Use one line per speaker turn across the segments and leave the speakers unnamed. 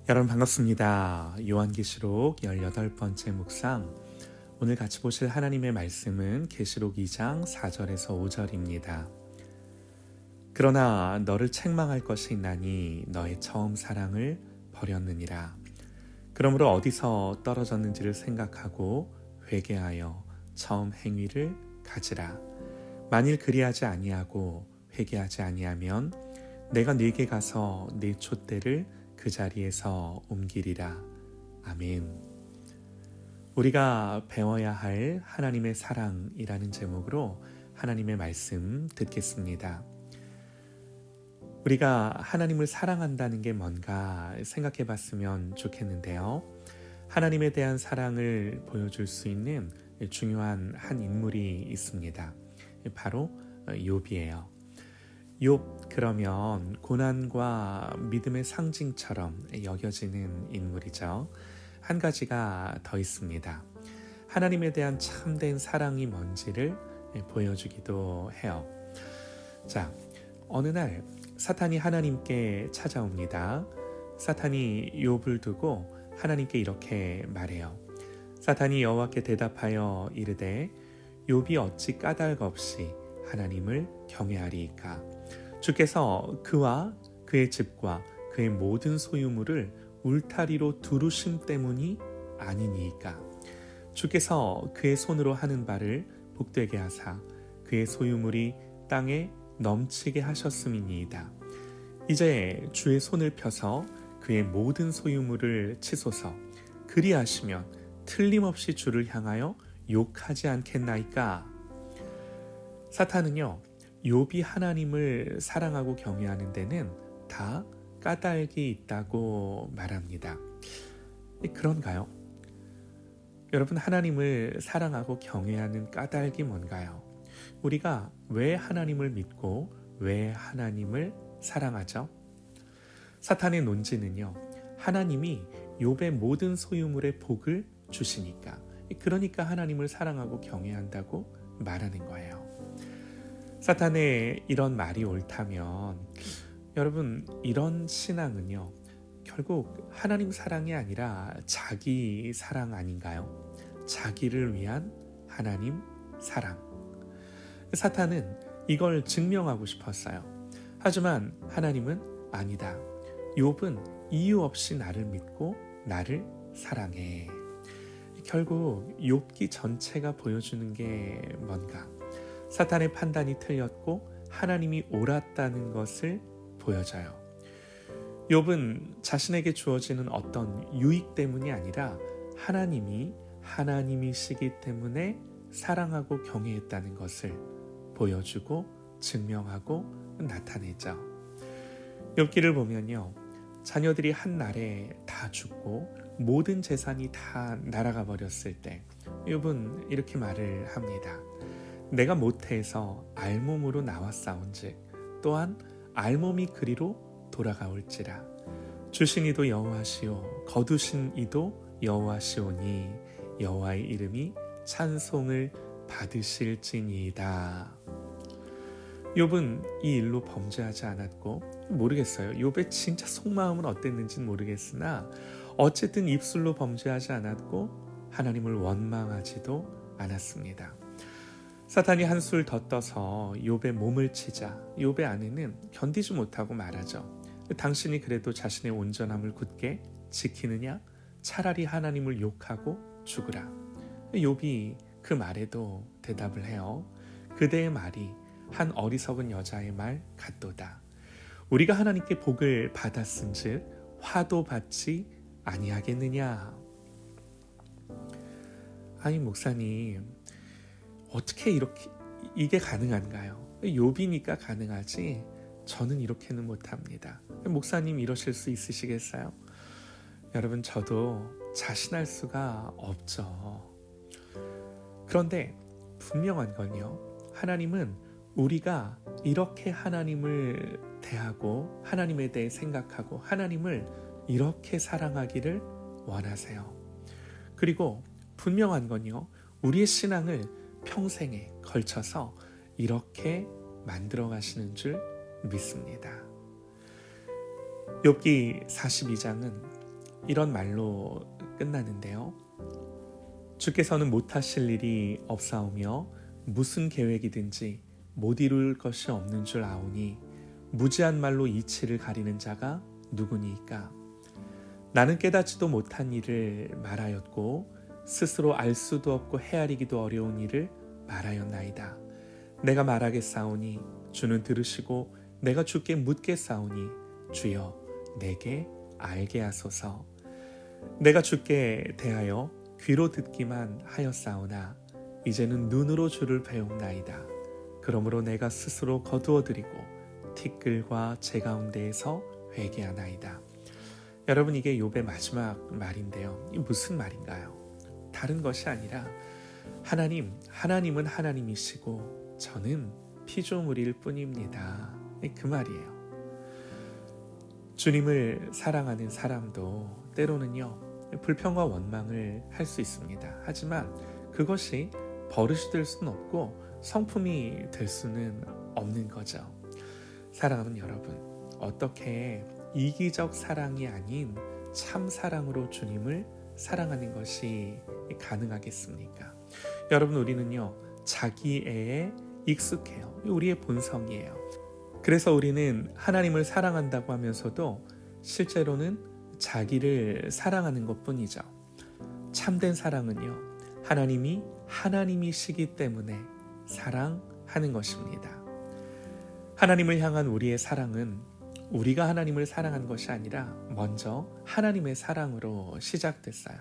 여러분 반갑습니다. 요한계시록 18번째 묵상. 오늘 같이 보실 하나님의 말씀은 계시록 2장 4절에서 5절입니다. 그러나 너를 책망할 것이 있나니 너의 처음 사랑을 버렸느니라. 그러므로 어디서 떨어졌는지를 생각하고 회개하여 처음 행위를 가지라. 만일 그리하지 아니하고 회개하지 아니하면 내가 네게 가서 네 촛대를 그 자리에서 옮기리라. 아멘. 우리가 배워야 할 하나님의 사랑이라는 제목으로 하나님의 말씀 듣겠습니다. 우리가 하나님을 사랑한다는 게 뭔가 생각해 봤으면 좋겠는데요. 하나님에 대한 사랑을 보여줄 수 있는 중요한 한 인물이 있습니다. 바로 욥이에요. 욥 그러면 고난과 믿음의 상징처럼 여겨지는 인물이죠. 한 가지가 더 있습니다. 하나님에 대한 참된 사랑이 뭔지를 보여주기도 해요. 자, 어느 날 사탄이 하나님께 찾아옵니다. 사탄이 욥을 두고 하나님께 이렇게 말해요. 사탄이 여호와께 대답하여 이르되 욥이 어찌 까닭 없이 하나님을 경외하리이까? 주께서 그와 그의 집과 그의 모든 소유물을 울타리로 두르심 때문이 아니니이까? 주께서 그의 손으로 하는 바를 복되게 하사 그의 소유물이 땅에 넘치게 하셨음이니이다. 이제 주의 손을 펴서 그의 모든 소유물을 치소서. 그리하시면 틀림없이 주를 향하여 욕하지 않겠나이까? 사탄은요, 욥이 하나님을 사랑하고 경외하는 데는 다 까닭이 있다고 말합니다. 그런가요? 여러분, 하나님을 사랑하고 경외하는 까닭이 뭔가요? 우리가 왜 하나님을 믿고 왜 하나님을 사랑하죠? 사탄의 논지는요, 하나님이 욥의 모든 소유물의 복을 주시니까, 그러니까 하나님을 사랑하고 경외한다고 말하는 거예요. 사탄의 이런 말이 옳다면 여러분, 이런 신앙은요, 결국 하나님 사랑이 아니라 자기 사랑 아닌가요? 자기를 위한 하나님 사랑. 사탄은 이걸 증명하고 싶었어요. 하지만 하나님은 아니다. 욥은 이유 없이 나를 믿고 나를 사랑해. 결국 욥기 전체가 보여주는 게 뭔가? 사탄의 판단이 틀렸고 하나님이 옳았다는 것을 보여줘요. 욥은 자신에게 주어지는 어떤 유익 때문이 아니라 하나님이 하나님이시기 때문에 사랑하고 경외했다는 것을 보여주고 증명하고 나타내죠. 욥기를 보면요, 자녀들이 한날에 다 죽고 모든 재산이 다 날아가 버렸을 때 욥은 이렇게 말을 합니다. 내가 모태에서 알몸으로 나왔사온즉 또한 알몸이 그리로 돌아가올지라. 주신 이도 여호와시오 거두신 이도 여호와시오니 여호와의 이름이 찬송을 받으실지니이다. 욥은 이 일로 범죄하지 않았고, 모르겠어요. 욥의 진짜 속마음은 어땠는지는 모르겠으나 어쨌든 입술로 범죄하지 않았고 하나님을 원망하지도 않았습니다. 사탄이 한술 더 떠서 욥의 몸을 치자 욥의 아내는 견디지 못하고 말하죠. 당신이 그래도 자신의 온전함을 굳게 지키느냐? 차라리 하나님을 욕하고 죽으라. 욥이 그 말에도 대답을 해요. 그대의 말이 한 어리석은 여자의 말 같도다. 우리가 하나님께 복을 받았은즉 화도 받지 아니하겠느냐? 아니 목사님, 어떻게 이게 가능한가요? 욥이니까 가능하지 저는 이렇게는 못합니다. 목사님 이러실 수 있으시겠어요? 여러분, 저도 자신할 수가 없죠. 그런데 분명한 건요, 하나님은 우리가 이렇게 하나님을 대하고 하나님에 대해 생각하고 하나님을 이렇게 사랑하기를 원하세요. 그리고 분명한 건요, 우리의 신앙을 평생에 걸쳐서 이렇게 만들어 가시는 줄 믿습니다. 욥기 42장은 이런 말로 끝나는데요. 주께서는 못하실 일이 없사오며 무슨 계획이든지 못 이룰 것이 없는 줄 아오니 무지한 말로 이치를 가리는 자가 누구니이까. 나는 깨닫지도 못한 일을 말하였고 스스로 알 수도 없고 헤아리기도 어려운 일을 말하였나이다. 내가 말하겠사오니 주는 들으시고 내가 주께 묻겠사오니 주여 내게 알게 하소서. 내가 주께 대하여 귀로 듣기만 하였사오나 이제는 눈으로 주를 배움나이다. 그러므로 내가 스스로 거두어드리고 티끌과 제 가운데에서 회개하나이다. 여러분, 이게 욥의 마지막 말인데요. 이 무슨 말인가요? 다른 것이 아니라 하나님은 하나님이시고 저는 피조물일 뿐입니다. 그 말이에요. 주님을 사랑하는 사람도 때로는요, 불평과 원망을 할 수 있습니다. 하지만 그것이 버릇이 될 수는 없고 성품이 될 수는 없는 거죠. 사랑하는 여러분, 어떻게 이기적 사랑이 아닌 참 사랑으로 주님을 사랑하는 것이 가능하겠습니까? 여러분, 우리는요, 자기애에 익숙해요. 우리의 본성이에요. 그래서 우리는 하나님을 사랑한다고 하면서도 실제로는 자기를 사랑하는 것뿐이죠. 참된 사랑은요, 하나님이 하나님이시기 때문에 사랑하는 것입니다. 하나님을 향한 우리의 사랑은 우리가 하나님을 사랑한 것이 아니라 먼저 하나님의 사랑으로 시작됐어요.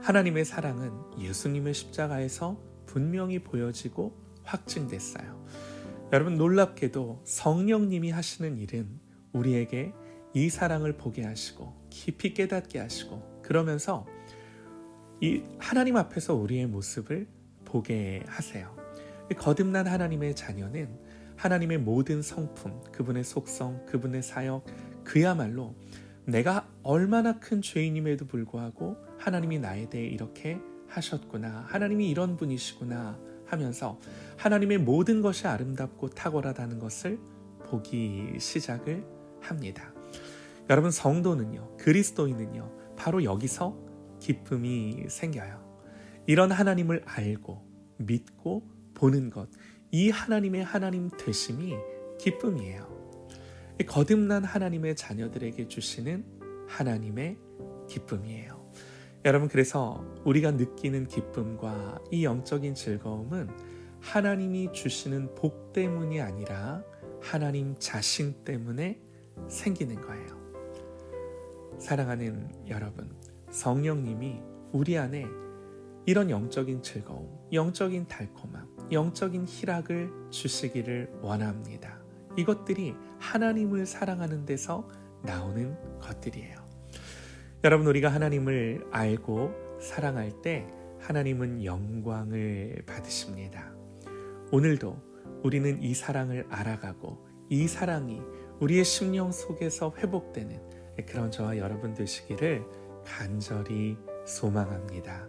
하나님의 사랑은 예수님의 십자가에서 분명히 보여지고 확증됐어요. 여러분, 놀랍게도 성령님이 하시는 일은 우리에게 이 사랑을 보게 하시고 깊이 깨닫게 하시고 그러면서 이 하나님 앞에서 우리의 모습을 보게 하세요. 거듭난 하나님의 자녀는 하나님의 모든 성품, 그분의 속성, 그분의 사역, 그야말로 내가 얼마나 큰 죄인임에도 불구하고 하나님이 나에 대해 이렇게 하셨구나, 하나님이 이런 분이시구나 하면서 하나님의 모든 것이 아름답고 탁월하다는 것을 보기 시작을 합니다. 여러분, 성도는요, 그리스도인은요, 바로 여기서 기쁨이 생겨요. 이런 하나님을 알고 믿고 보는 것, 이 하나님의 하나님 되심이 기쁨이에요. 거듭난 하나님의 자녀들에게 주시는 하나님의 기쁨이에요. 여러분, 그래서 우리가 느끼는 기쁨과 이 영적인 즐거움은 하나님이 주시는 복 때문이 아니라 하나님 자신 때문에 생기는 거예요. 사랑하는 여러분, 성령님이 우리 안에 이런 영적인 즐거움, 영적인 달콤함, 영적인 희락을 주시기를 원합니다. 이것들이 하나님을 사랑하는 데서 나오는 것들이에요. 여러분, 우리가 하나님을 알고 사랑할 때 하나님은 영광을 받으십니다. 오늘도 우리는 이 사랑을 알아가고 이 사랑이 우리의 심령 속에서 회복되는 그런 저와 여러분 되시기를 간절히 소망합니다.